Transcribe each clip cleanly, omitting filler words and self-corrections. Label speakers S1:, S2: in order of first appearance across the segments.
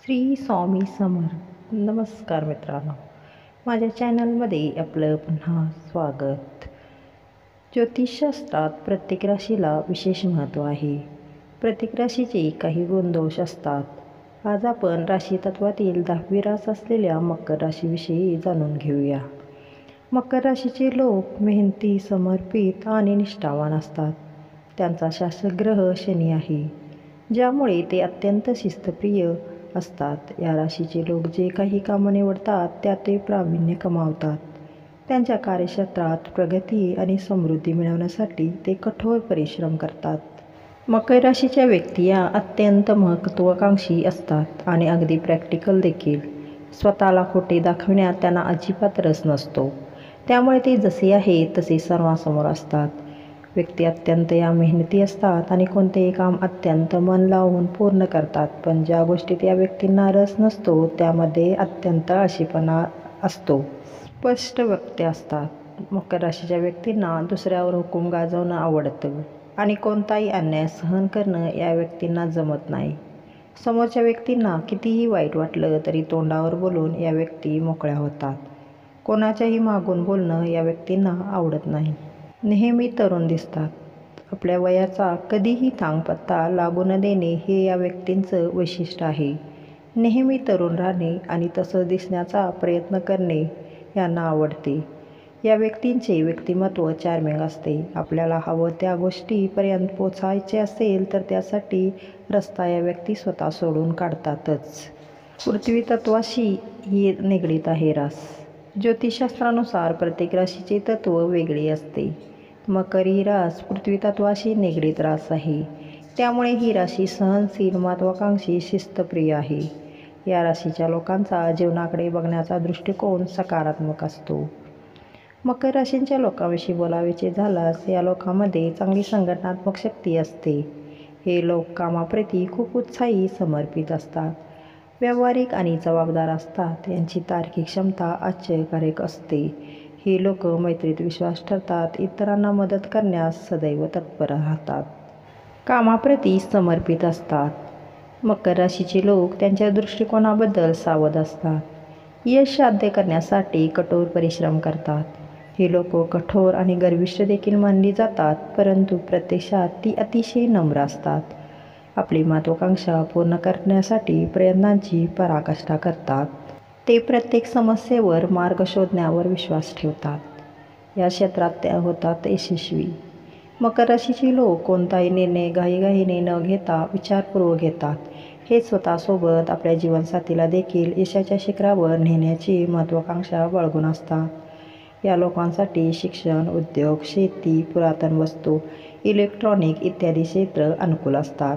S1: श्री स्वामी समर्थ. नमस्कार मित्रांनो, माझ्या चॅनलमध्ये आपलं पुन्हा स्वागत. ज्योतिषशास्त्रात प्रत्येक राशीला विशेष महत्त्व आहे. प्रत्येक राशीचे काही गुणदोष असतात. आज आपण राशीतत्वातील 10वी रास असलेल्या मकर राशीविषयी जाणून घेऊया. मकर राशीचे लोक मेहनती, समर्पित आणि निष्ठावान असतात. त्यांचा शासक ग्रह शनी आहे, ज्यामुळे ते अत्यंत शिस्तप्रिय असतात. या राशीचे लोक जे काही कामं निवडतात त्यात ते प्रावीण्य कमावतात. त्यांच्या कार्यक्षेत्रात प्रगती आणि समृद्धी मिळवण्यासाठी ते कठोर परिश्रम करतात. मकर राशीच्या व्यक्ती या अत्यंत महत्त्वाकांक्षी असतात आणि अगदी प्रॅक्टिकल देखील. स्वतःला खोटे दाखविण्यात त्यांना अजिबात रस नसतो, त्यामुळे ते जसे आहे तसे सर्वांसमोर असतात. व्यक्ती अत्यंत मेहनती असतात आणि कोणतेही काम अत्यंत मन लावून पूर्ण करतात. पण ज्या गोष्टीत या व्यक्तींना रस नसतो त्यामध्ये अत्यंत आळशीपणा असतो. स्पष्ट वक्ते असतात. मकर राशीच्या व्यक्तींना दुसऱ्यावर हुकूम गाजवणं आवडतं आणि कोणताही अन्याय सहन करणं या व्यक्तींना जमत नाही. समोरच्या व्यक्तींना कितीही वाईट वाटलं तरी तोंडावर बोलून या व्यक्ती मोकळ्या होतात. कोणाच्याही मागून बोलणं या व्यक्तींना आवडत नाही. नेहमी तरुण दिसतात. आपल्या वयाचा कधीही थांगपत्ता लागू न देणे हे या व्यक्तींचं वैशिष्ट्य आहे. नेहमी तरुण राहणे आणि तसं दिसण्याचा प्रयत्न करणे यांना आवडते. या व्यक्तींचे व्यक्तिमत्व चार्मिंग असते. आपल्याला हवं त्या गोष्टीपर्यंत पोचायचे असेल तर त्यासाठी रस्ता या व्यक्ती स्वतः सोडून काढतातच. पृथ्वी तत्वाशी ही निगडीत आहे रास. ज्योतिषशास्त्रानुसार प्रत्येक राशीचे तत्व वेगळे असते. मकर ही रास पृथ्वी तत्वाशी निगडीत रास आहे, त्यामुळे ही राशी सहनशील, महत्त्वाकांक्षी, शिस्तप्रिय आहे. या राशीच्या लोकांचा जीवनाकडे बघण्याचा दृष्टिकोन सकारात्मक असतो. मकर राशीच्या लोकांविषयी बोलायचे झाल्यास या लोकांमध्ये चांगली संघटनात्मक शक्ती असते. हे लोक कामाप्रती खूप उत्साही, समर्पित असतात. व्यावहारिक आणि जबाबदार असतात. यांची तार्किक क्षमता आश्चर्यकारक असते. हे लोक मैत्रीत विश्वास ठेवतात. इतरांना मदत करण्यास सदैव तत्पर राहतात. कामाप्रती समर्पित असतात. मकर राशीचे लोक त्यांच्या दृष्टिकोनाबद्दल सावध असतात. यश साध्य करण्यासाठी कठोर परिश्रम करतात. हे लोक कठोर आणि गर्विष्ठ देखील मानली जातात, परंतु प्रत्यक्षात ती अतिशय नम्र असतात. आपली महत्त्वाकांक्षा पूर्ण करण्यासाठी प्रयत्नांची पराकाष्ठा करतात. ते प्रत्येक समस्येवर मार्ग शोधण्यावर विश्वास ठेवतात. या क्षेत्रात त्या होतात यशस्वी. मकर राशीचे लोक कोणताही निर्णय घाईघाईने न घेता विचारपूर्वक घेतात. हे स्वतःसोबत आपल्या जीवनसाथीला देखील यशाच्या शिखरावर नेण्याची महत्त्वाकांक्षा बाळगून असतात. या लोकांसाठी शिक्षण, उद्योग, शेती, पुरातन वस्तू, इलेक्ट्रॉनिक इत्यादी क्षेत्र अनुकूल असतात.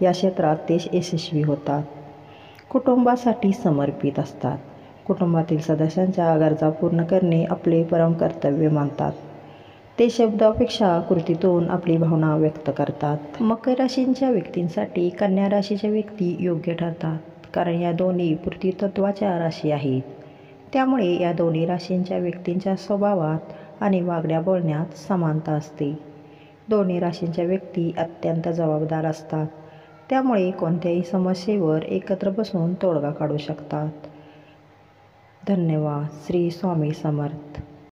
S1: या क्षेत्रात ते यशस्वी होतात. कुटुंबासाठी समर्पित असतात. कुटुंबातील सदस्यांच्या गरजा पूर्ण करणे आपले परम कर्तव्य मानतात. ते शब्दापेक्षा कृतीतून आपली भावना व्यक्त करतात. मकर राशीच्या व्यक्तींसाठी कन्या राशीच्या व्यक्ती योग्य ठरतात, कारण या दोन्ही पृथ्वी तत्वाच्या राशी आहेत. त्यामुळे या दोन्ही राशींच्या व्यक्तींच्या स्वभावात आणि वागण्या बोलण्यात समानता असते. दोन्ही राशींच्या व्यक्ती अत्यंत जबाबदार असतात, त्यामुळे कोणत्याही समस्येवर एकत्र बसून तोडगा काढू शकतात. धन्यवाद. श्री स्वामी समर्थ.